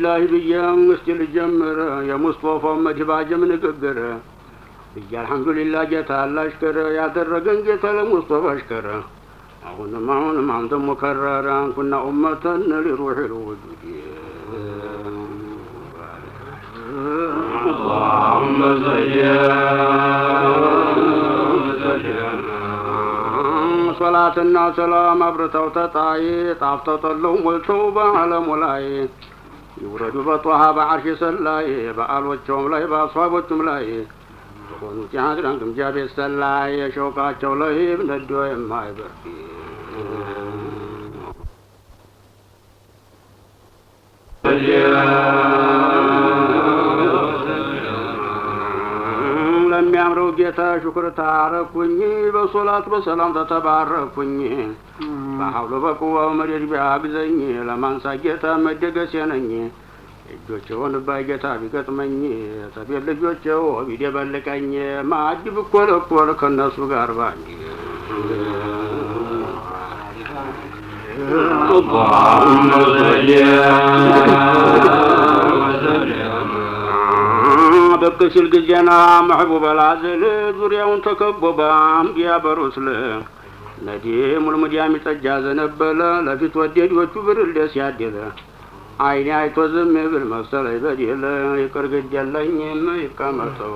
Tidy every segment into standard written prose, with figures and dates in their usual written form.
لله بيان استل الجمر يا مصطفى مدباج من قدر بيا الحمد لله جت الله اشكر يا درجن جت المصطفى اشكر هون ما عندهم مكررا كنا أمة لروح الوجود اللهم صل صلاتنا سلام أبرتو تطاي طافتو طلو ملتو بعلم ولاي يوردوا بطوها بعرش سلاي بقالوچوم لاي بأصحابوچم لاي كونوا تيادرانكم جابي سلاي شوقاتشو لاي بندو يماي بركي لم يمروا جيتا شكر تعرفوني بصلاة بسلام تتباركوني بحول بقوة ومريد بأقزني لما انسى جيتا مدقس ينني እጆቸውን ባይገታ ቢገጥመኝ ተቤል ልጆቸው ቢደበልቀኝ ማጅ ብኮለኮል ከነሱ ጋር ባንዲ اللهم صل وسلم بكسل جنا محبوب العزل ዙሪያውን ተከቦ ባምጊያ በሩስለ ነዲም ሙልሙዲያም ተጃዘ ነበለ ለፊት ወደዶቹ ብርል ደስ ያደለ አይኔ አይቶ ዝም ብል መሰለኝ በዲለ ይቅር ግድ የለኝም ይቀመጠው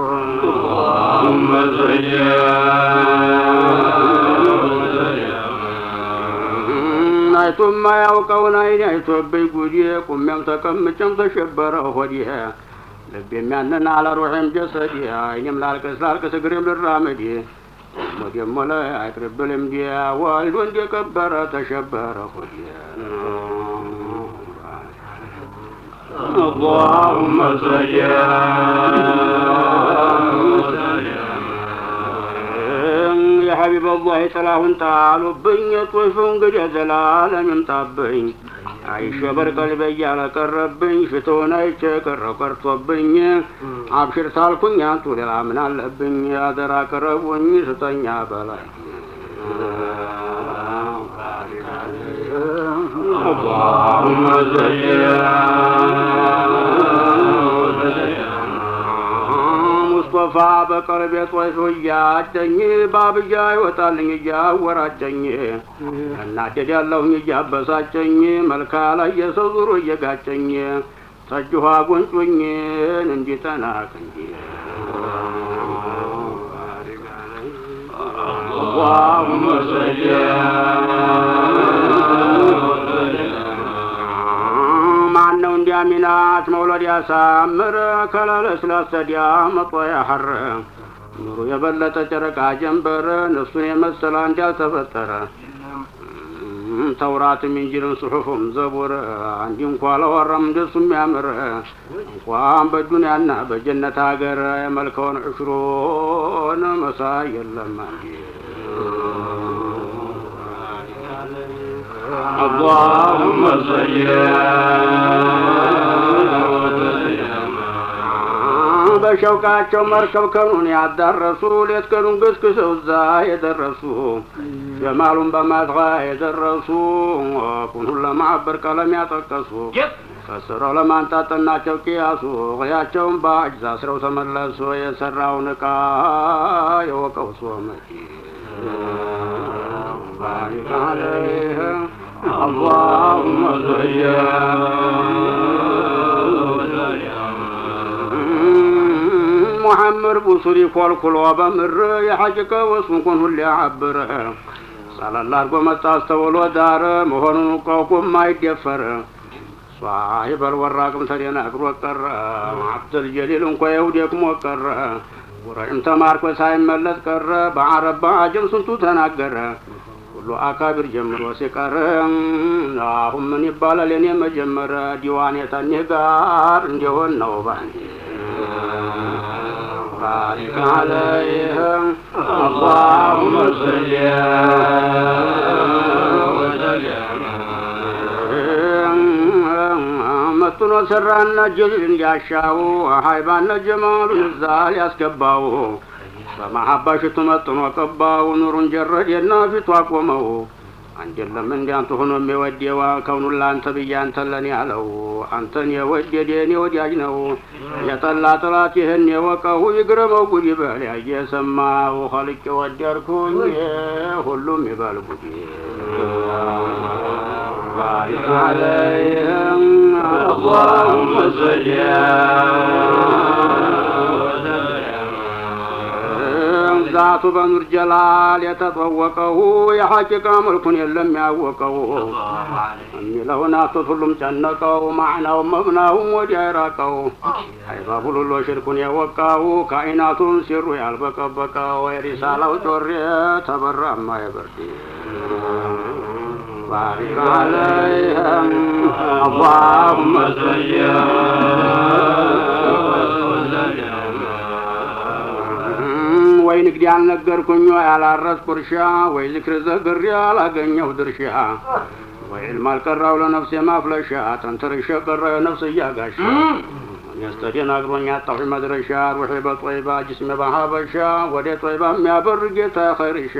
اللهم صل አይቶም ያውቀውን አይኔ አይቶብኝ ጉዴ ቁሜም ተቀምጬም ተሸበረ ሆዴ ልቤም ያንን አለ ሩሄም ጀሰዴ አይኔም ላልቅስ እግሬም ልራመድ ሞዴም ሞለ አይቅርብልም ዲያ ወልዶ እንደቀበረ ተሸበረ ሆዴ اللهم صل يا حبيب الله سلاهن تعالوا بين طيفون قد زلالم يمتابين عيش برقلبي على كربين شتون عيش كرقرطبين عبشر سالكن يانتو للعمنا اللبين يا درا كربوني ستنيا بلاي اللهم صل مصطفى بقرب طيف እያጨኝ ባብያ ይወጣልኝ እያወራጨኝ እናደድ ያለሁኝ እያበሳጨኝ መልካ ላይ የሰው ዙሮ እየጋጨኝ ተጅኋ ጎንጮኝን እንዲጠናቅኝ اللهم صل ማነው እንዲያሚናት መውለድ ያሳምር ከለለስላሳ ዲያመጦ ያሐር ኑሩ የበለጠ ጨረቃ ጀንበር ነፍሱን የመሰለ እንዳልተፈጠረ ተውራትም እንጂልም ጽሑፍም ዘቡር አንዲ እንኳ ለወረም እንደሱ የሚያምር እንኳን በዱንያና በጀነት ሀገር የመልከውን ዕሽሮን መሳይ የለም አንዲ اللهم صل በሸውቃቸው መርከብ ከኑን ያዳረሱ ሌት ቀኑን ገስግሰው እዛ የደረሱ ጀማሉን በማጥፋ የደረሱ ኩኑን ለማዕበር ቀለም ያጠቀሱ ከስረው ለማንጣጠናቸው ቅያሱ ያቸውን በአጅዛ አስረው ተመለሱ የሰራውን ዕቃ የወቀው ሶመቲ ባሪክ አለይህ اللهم صل محمد بصري كل وبمر يحجك واسمكن هل يعبر صلى الله عليه وسلم تستول ودار مهون قوكم ما يدفر صاحب الوراكم ترينا وكر عبد الجليل انكو يوديكم وكر ورحم تمارك وسايم ملت كر بعرب عجم سنتو تناقر كل أكابر جمر وسكر هم من يبال لني مجمر ديوانية النقار جوان نوبان بارك عليهم اللهم صل وسلم متنو سرنا جلد ياشاو حيبان جمال الزال يسكباو فمحبة شتمتن وقباو نور جرد ينافت وقومو አንጀለም እንዲያንተ ሆኖ የሚወደው ከውኑ ላንተ ብዬ አንተን ለኔ ያለው አንተን የወደደ የኔ ወዳጅ ነው የጠላ ጥላት ይህን የወቀው ይግረመው ጉድ ይበል ያየ ሰማው ኸልቄ ወደድኩኝ ሁሉም ይበል ጉድ ባሪክ አለይህም اللهم صل ዛቱ በኑር ጀላል የተጠወቀው የሐቂቃ መልኩን የለም ያወቀው የሚለውን አቶት ሁሉም ጨነቀው ማዕናው መብናውም ወዲያ ይራቀው አይባቡሉሎ ሽርኩን የወቃው ካኢናቱን ሲሩ ያልበቀበቀው የሪሳላው ጮሬ ተበራማ የበርድ ባሪክ አለይህም اللهم صل ወይ ንግድ ያልነገርኩኝ ያላረስኩ እርሻ ወይ ዝክር ዘግሬ ያላገኘው ድርሻ ወይ ዕልም አልቀራው ለነፍሴ ማፍለሻ ተንተርሼ ቀረሁ የነፍስ እያጋሻ ያስተደናግሮኝ አጣሁ መድረሻ ሩሄ በጦይባ ጅስሜ በሀበሻ ወደ ጦይባ የሚያበር ጌታ ኸይርሻ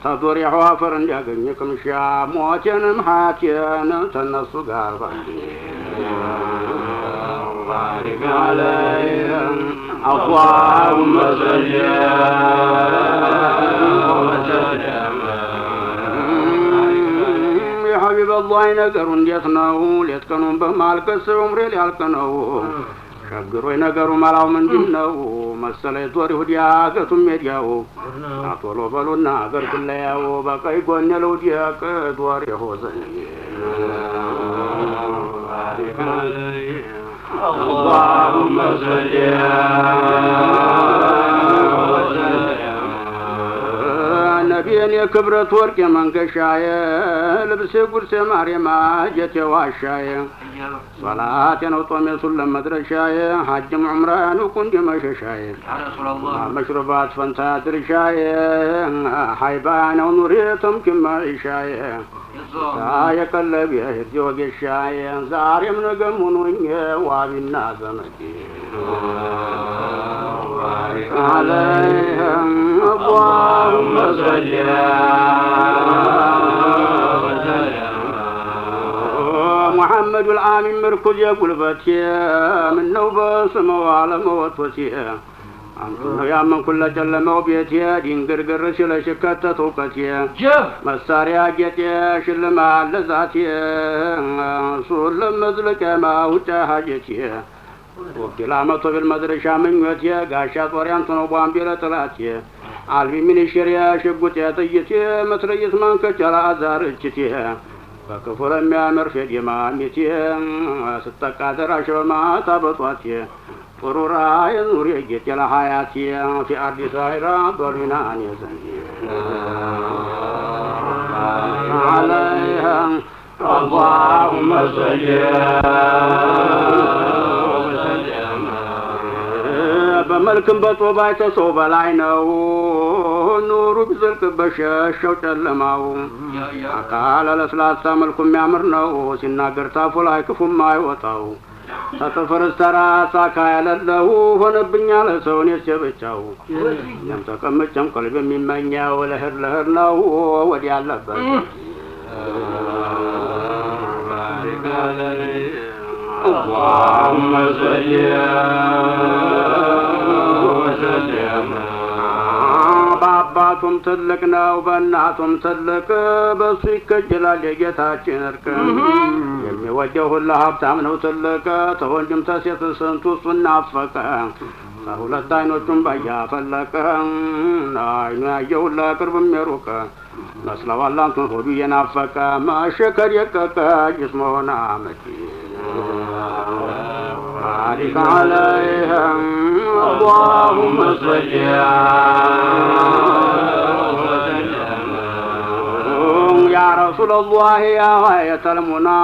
ተዞሪያሁ አፈር እንዲያገኝ ቅምሻ ሞቴንም ሀያቴንም ተነሱ ጋር ባሪክ አለይህም اللهم صل وسلم يا حبيب الله ነገሩ እንዴት ነው ሌት ቀኑን በማልቀስ ዑምሬ ሊያልቅ ነው ሸግሮኝ ነገሩ መላው ምንድን ነው መሰለኝ ዞር ይሁዲያ ገቱም ሜዲያው አቶሎ በሉና አገር ኩለያው በቀይ ጎኔ ለውዲያቅ ዞር ይሆዘኝ ባሪክ አለይህም اللهم صل وسلم ነቢዬን የክብረት ወርቅ የመንገሻዬ ልብሴ ጉርሴ ማርያም ጀቴ ዋሻዬ ሶላቴ ነው ጦሜ ሱለም መድረሻዬ ሐጅም ዑምራን ቁንዲ መሸሻዬ መሽሩባት ፈንታ ድርሻዬ ሀይባ ነው ኑሬ ተምኪን መዒሻዬ የቀለብ የህርዚ ወጌሻዬ ዛሬም ነገም ሁኑኝ ዋቢና ዘመዴ ባሪክ አለይህም اللهم صل وسلم محمد العامين مركز يقلبتي منه بسمه على موتوتي አንተ ያመን ኩለ ጨለመው ቤቴ ድንግርግር ስለሽከተት እውቀቴ መሳሪያ ጌጤ ሽልማት ለዛቴ ሱለም መዝለቂያ ማውጫ ሀጀቴ ወኪል አመቶ ቢልመድረሻ ምኞቴ ጋሻ ጦር ያንተ ነው ቧንቤ ለጥላቴ አልቢ ሚኒሽሪያ ሽጉጤ ጥይቴ መትረየስ ማንከቻ ለአዛር እችቴ በክፉ ለሚያምር ፌዴማ ሚቴ ስተቃ ደራሽ በማታ በጧቴ ጥሩራ የኑር የጌጤ ለሀያቴ ፊ አርዲ ሳይራ ዶልሚናን የዘንዴ عليها اللهم صل በመልክም በጦባይ ተሰው በላይ ነው ኑሩ ቢዘልቅ በሸሸው ጨለማው አካል ለስላሳ መልኩ የሚያምር ነው ሲናገር ታፉ ላይ ክፉም አይወጣው ተተፈረስተራ ሳካ ያለለው ሆነብኛል ሰውን የቸበቻው እኛም ተቀመጨም ቀልብ የሚመኛው ለህር ነው ወዲ ያለበት ባሪክ አለይህ اللهم صل وسلم በአባቱም ትልቅ ነው በእናቱም ትልቅ በሱ ይከጀላል የጌታችን እርቅ የሚወደው ሁላ ሀብታም ነው ትልቅ ተወንድም ተሴት ስንቱ እሱን ናፈቀ ከሁለት አይኖቹም ባያፈለቀ አይኑ ያየው ሁላ ቅርብም የሩቅ መስለዋል አንቱን ሆዱ እየናፈቀ መሸከር የቀቀ ጅስሞና መዲ ባሪክ አለይህም اللهم صل وسلم يا رسول الله يا غاية المنى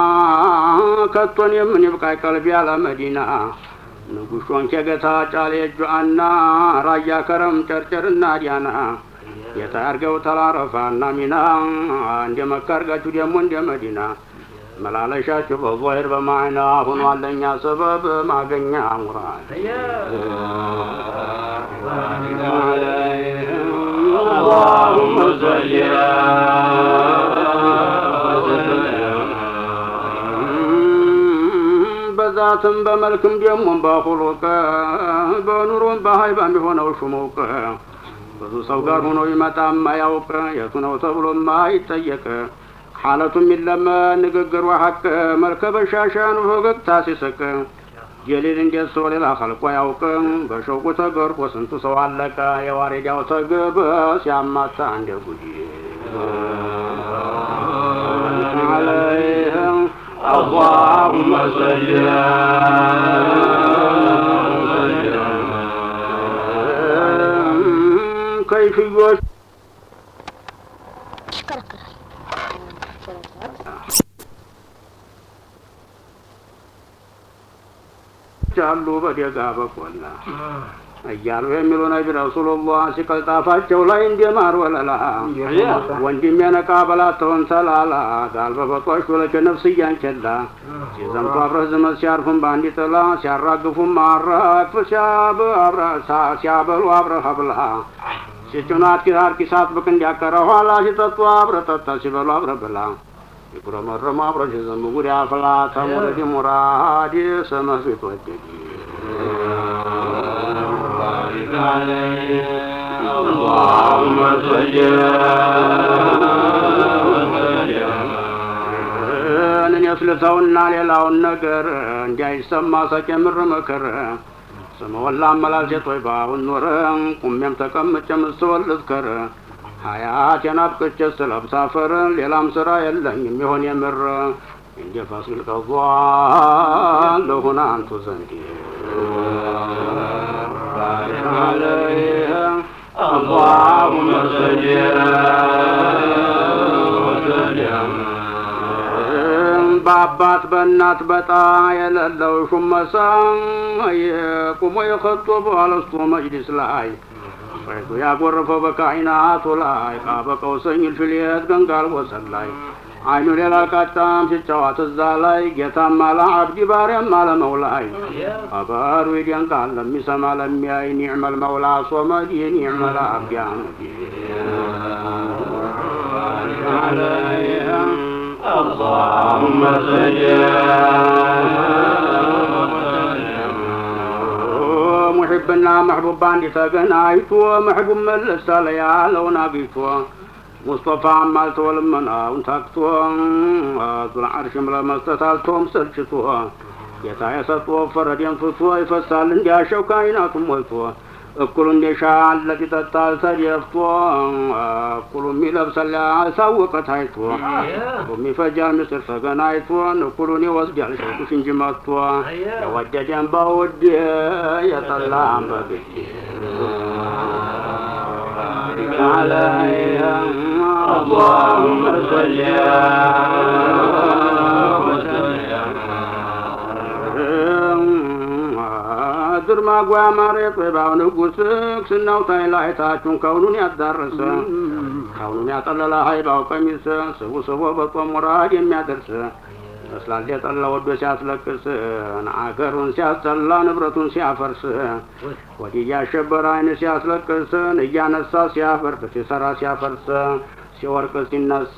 كتون يمن يبقى قلبي على مدينة ንጉሾን ከገታ ጫሌ ጆአና ራያ ከረም ጨርጨርና ዲያና የታርገው ተላረፋና ሚና እንደ መካርጋችሁ ደሞ እንደ መዲና መላለሻችሁ በظاهر በማዕና ሆኗል ለኛ ሰበብ ማገኛ ሙራድ اللهم صل በጽዳትም በመልክም ደሞም በኹሉቅ በኑሮም በሀይባም የሆነው ሹሙቅ ብዙ ሰው ጋር ሆኖ ይመጣም አያውቅ የቱ ነው ተብሎ ማይጠየቅ ሐለቱም ይለመን ንግግሩ ሐቅ መልከ በሻሻን ፈገግታ ሲስቅ ጀሊል እንዴት ሰው ሌላ ኸልቆ ያውቅ በሸውቁ ተገርፎ ስንቱ ሰው አለቀ የዋሬዳው ተግብ ሲያማታ እንደ ጉዲ عليهم اللهم صل كيف يقول ጃሉ በደጋ በቆላ እያሉ የሚሉ ነቢ ረሱሉላህ ሲቀልጣፋቸው ላይ እንደማር ወለላ ወንድም የነቃ በላተውን ተላላ ቃል በበጦሽ ወለች ነፍስያን ቸላ ሲዘምቱ አብረህ ዝመት ሲያርፉም በአንድ ጥላ ሲያራግፉም አራግፍ ሲያበሉ አብረህ ብላ ሲጭናት ኪሳት ብቅ እንዲያቀረ ኋላ ሲጠጡ አብረህ ጠጣ ሲበሉ አብረህ ብላ ይኩረመረሙ አብረህ ሲዘሙ ጉድ ያፍላ ተሙረድ ሙራድ ሰመህ ቢትወደድ اللهم صل እኔን ያስልተውና ሌላውን ነገር እንዳይሰማ ሰጨምር መከረ ስመወላ አመላል ሴቶች ባሁን ኖረ ቁሜም ተቀምጬም ስወልዝከረ ሀያቴን አብቅቼ ስለብሳፈር ሌላም ስራ የለኝም ይሆን የምር እንደ ፋሲል ቀዟ ለሆነ አንቱ ዘንድ عليهم اللهم صل وسلم በአባት በእናት በጣ የሌለው ሹመሳ የቁሞ የኸጦቡ አለስቶ መጅሊስ ላይ ፈይቱ ያጎረፈው በካይናቱ ላይ ቃበቀው ሰኝል ፍልየት ገንጋል ወሰን ላይ አይኑ ሌላ ቃጣም ሲጫዋት እዛ ላይ ጌታም አለ አብዲ ባሪያም አለ መውላይ አባሩ ይደንቃል ለሚሰማ ለሚያይ ኒዕመል መውላ ሶመድ ኒዕመል አብዲ አህመድ عليهم اللهم صل محبنا محبوب باندي تغنايتو محبوب ملس ያለውን አግኝቶ ሙስጠፋ አማልቶ ለመናውን ታክቶ ዙል አርሽም ለመስጠታልቶም ሰልችቶ ጌታ የሰጥቶ ፈረደን ፍቶ ይፈሳል እንዲያሸው ካይናቱም ሞልቶ እኩሉ እንደሻል ለጥጣል ተደፍቶ እኩሉ የሚለብሰላ ሳወቀ ታይቶ የሚፈጃል ምስር ተገናይቶ እኩሉን ይወስዳል ሸኩሽ እንጂ መጥቶ የወደደን በውድ የጠላም በግድ عليهم اللهم صل ድርማ ጓማሬ ጥባው ንጉስ ስናው ታይላይታችሁን ከውኑን ያዳረሰ ከውኑን ያጠለለ ሀይባው ቀሚስ ስቡ ስቦ በጦም ሙራድ የሚያደርስ መስላል የጠላ ወዶ ሲያስለቅስ አገሩን ሲያስጠላ ንብረቱን ሲያፈርስ ወዲህ ያሸበረ አይን ሲያስለቅስ እያነሳ ሲያፈርስ ሲሰራ ሲያፈርስ ሲወርቅ ሲነሳ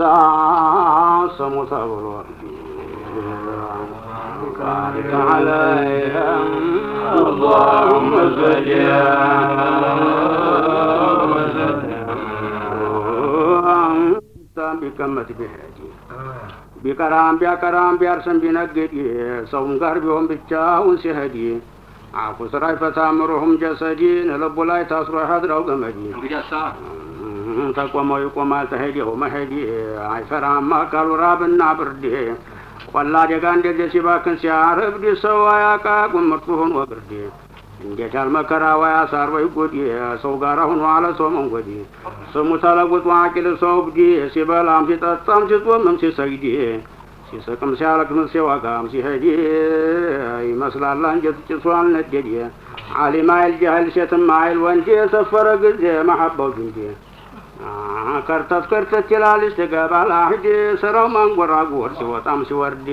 ስሙ ተብሎ عليهم اللهم صل وسلم بكمة بهدي ቢቀራም ቢያቀራም ቢያርስም ቢነግድ ሰውም ጋር ቢሆን ብቻውን ሲሄድ አፉ ስራ ይፈታም ሩሁም ጀሰዲ ልቡ ላይ ታስሮ ያድራው ገመዲ ተቆመው ይቆማል ተሄደው መሄድ አይፈራም አካሉ ራብና ብርድ ቆላ ደጋ እንደዚህ ሲባክን ሲያረብድ ሰው አያቃቁም ምርጡ ሆኖ ብርድ እንዴት ያልመከራ ወይ አሳር ወይ ጉድ ሰው ጋር ሆኖ አለ ሰው መንጎዲ ስሙ ተለውጦ አቂል ሰው ብዲ ሲበላም ሲጠጣም ሲጾምም ሲሰግድ ሲሰቅም ሲያለቅም ሲዋጋም ሲሄድ ይመስላል አንጀቱ ጭሷል ነደድ ዓሊም አይል ጃህል ሴትም አይል ወንድ የሰፈረ ጊዜ መሐባው ጅንዴ ከርተት ከርተት ይላል ሲገባ ላሂድ ስራው ማንጎራጎር ሲወጣም ሲወርድ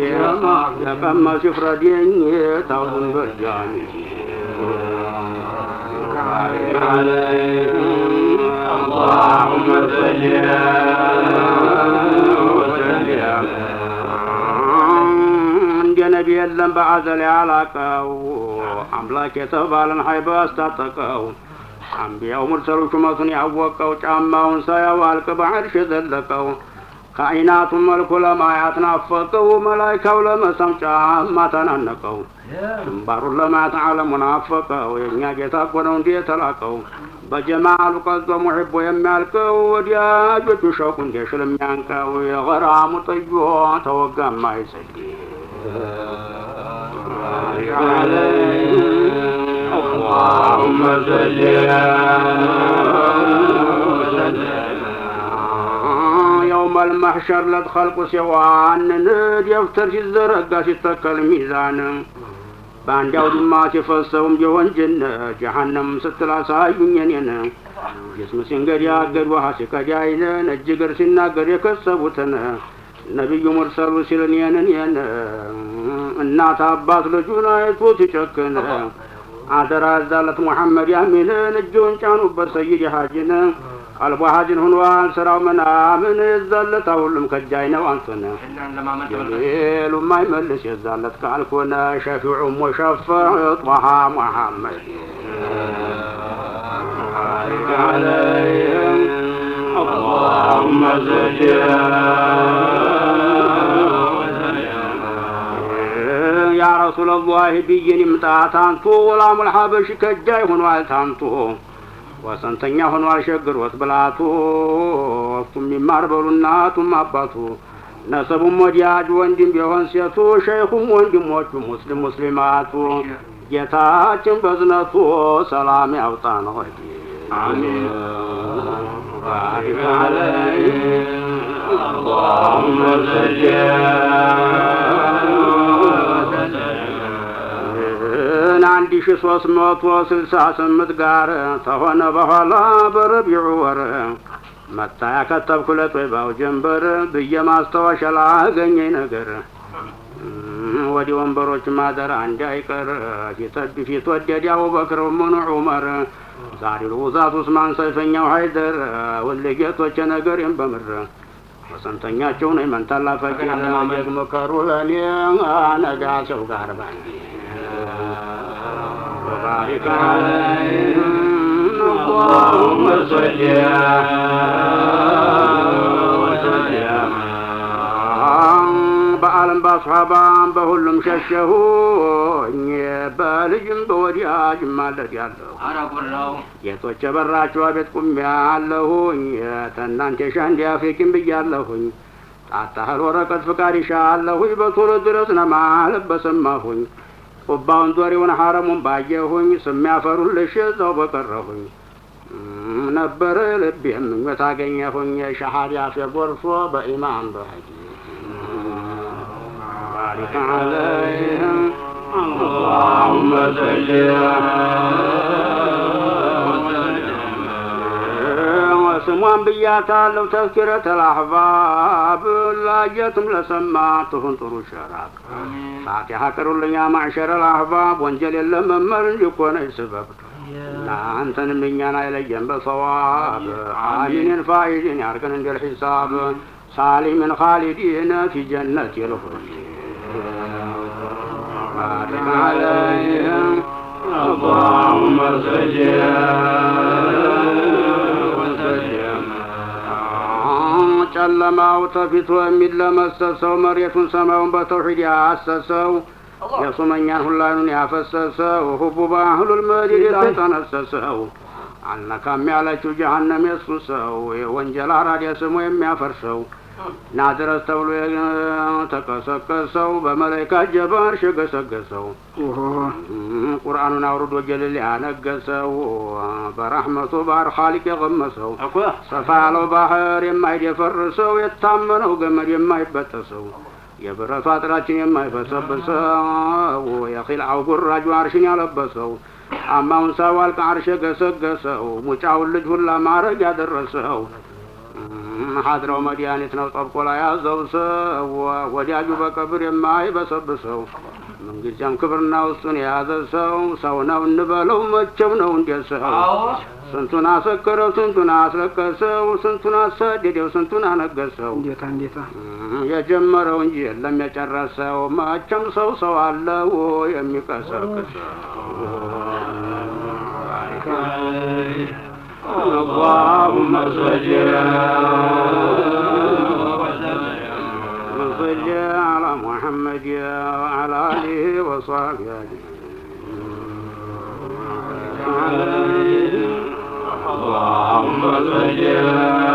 የቀመ ሲፍረድኝ ታውን በጃኒ عليهم اللهم صل وسلم እንደ ነቢ የለም በአዘል ያላቀው አምላክ የተባለን ሀይባ አስታጠቀው አንቢያው ሙርሰሉ ሹመቱን ያወቀው ጫማውን ሳያዋልቅ በዐርሽ ዘለቀው ካኢናቱ መልኩ ለማያት ናፈቀው መላይካው ለመሳም ጫማ ተናነቀው ግንባሩን ለማያት ዓለሙን አፈቀው የእኛ ጌታ እኮ ነው እንዲህ የተላቀው በጀማሉ ቀልጦ ሙሕቦ የሚያልቀው ወዲያጆቹ ሸውቁ እንደ ሽል የሚያንቀው የገራሙ ጥዮ ተወጋማ ይጸድ اللهم صل يوم المحشر لدخلق سوان دفتر ሲዘረጋ ሲተከል ሚዛን በአንዳው ድማ ሲፈሰውም ቢሆን ጀነት ጀሃነም ስትላሳዩኝ እኔን ጅስም ሲንገዳገድ ውሃ ሲቀዳ አይነን እጅ እግር ሲናገር የከሰቡትን ነቢዩ ሙርሰሉ ሲል እኔን እናት አባት ልጁን አይቶ ሲጨክን አደራ ዛለት ሙሐመድ ያሚንን እጁን ጫኑበት ሰይድ ሐጅን ቀልቡ ሐጅን ሆኗል ስራው ምናምን የዛለት ሁሉም ከጃይ ነው አንተነ ጀሚሉ ማይመልስ የዛለት ካልኩነ ሸፊዑ ሙሸፈዕ ጧሃ ሙሐመድ عليهم اللهم صل يا رسول الله بيني متاتانتو غلام الحبش كجاي ሆኗል ታንቱ ወሰንተኛ ሆኗል ሸግሮት ብላቱ እሱም ይማርበሉና ቱም አባቱ ነሰቡም ወዲያጅ ወንድም ቢሆን ሴቱ ሸይኹም ወንድሞቹ ሙስሊማቱ ጌታችን በዝነቱ ሰላም ያውጣን ሆይ አሜን ባሪክ አለይሂ اللهم صل አንድ 1368 ጋር ተሆነ በኋላ በረቢዑ ወር መታ ያከተብኩለት ወይ ባው ጀንበር ብዬ ማስታወሻ ላገኘኝ ነገር ወዲ ወንበሮች ማደር እንዳይቀር ፊት ወደድ አቡበክር ወመኑ ዑመር ዛሬ ውዛት ዑስማን ሰይፈኛው ሀይደር ወልጌቶች ነገርን በምር ወሰንተኛቸው ነኝ መንታላ ፈቂር መከሩ ለኔ ነጋቸው ጋር ባል وبارك عليهم اللهم صل وسلم በዓለም በአስሓባም በሁሉም ሸሸሁኝ በልጅም በወዲያጅም ማለድ ያለሁ ጌቶች የበራችሁ አቤት ቁሜያለሁኝ ተናንተ ሻንዲ አፍሪኪም ብያለሁኝ ጣጣህል ወረቀት ፍቃድ ይሻለሁኝ በቶሎ ድረስ ነማለት በሰማሁኝ ቁባውን ዞሪውን ሐረሙን ባየሁኝ ስሚያፈሩልሽ እዛው በቀረሁኝ ነበር ልቤም ምኞት አገኘሁኝ ሸሃዳ አፌ ጎርሶ በኢማን በሐጂ ባሪክ አለይህም اللهم صل ስሟን ብያታለሁ ተዝኪረተል አሕባብ ላየትም ለሰማ ትሁን ጥሩ ሸራብ ፋቲሓ ቅሩልኛ ማዕሸረል አሕባብ ወንጀል የለም መመር እንጂ እኮ ነች ስበብ እናንተንም እኛን አይለየን በሰዋብ አሚንን ፋኢዚን ያርገን እንደ ልሒሳብ ሳሊምን ኻሊዲን ፊ ጀነት የልኹልድ ባሪክ አለይህም اللهم صل ጨለማው ተፊቱ የሚለመሰሰው መሬቱን ሰማዩን በተውሒድ ያሰሰው የሱመኛን ሁላኑን ያፈሰሰው ሁቡባ አህሉል መዲድ የተጠነሰሰው አልነካም ያለችው ጀሃነም የሱ ሰው የወንጀል አራድ ስሙ የሚያፈርሰው ናድረስ ተብሎ ተቀሰቀሰው በመላእክት ጀባር ሸገሰገሰው ቁርአኑን አውርዶ ጀልል ያነገሰው በረሕመቱ ባር ኻሊቅ የቀመሰው ሰፋ ያለው ባህር የማይደፈርሰው የታመነው ገመድ የማይበጠሰው የብረቱ አጥራችን የማይበሰብሰው የኺልዓው ጉራጁ አርሽን ያለበሰው አማውን ሳዋል ከአርሽ ገሰገሰው ሙጫውን ልጅ ሁላ ማረግ ያደረሰው ሀድረው መድኃኒት ነው ጠብቆ ላይ ያዘው ሰው ወዲያጁ በቀብር የማይበሰብሰው ምንጊዜም ክብርና ውስጡን የያዘ ሰው ነው እንበለው መቼም ነው እንደ ሰው ስንቱን አሰከረው ስንቱን አስለቀሰው ስንቱን አሳደደው ስንቱን አነገሰው እንዴታ የጀመረው እንጂ የለም የጨረሰው መቼም ሰው አለው የሚቀሰቅሰው اللهم صل على محمد وعلى آله وصحبه اللهم صل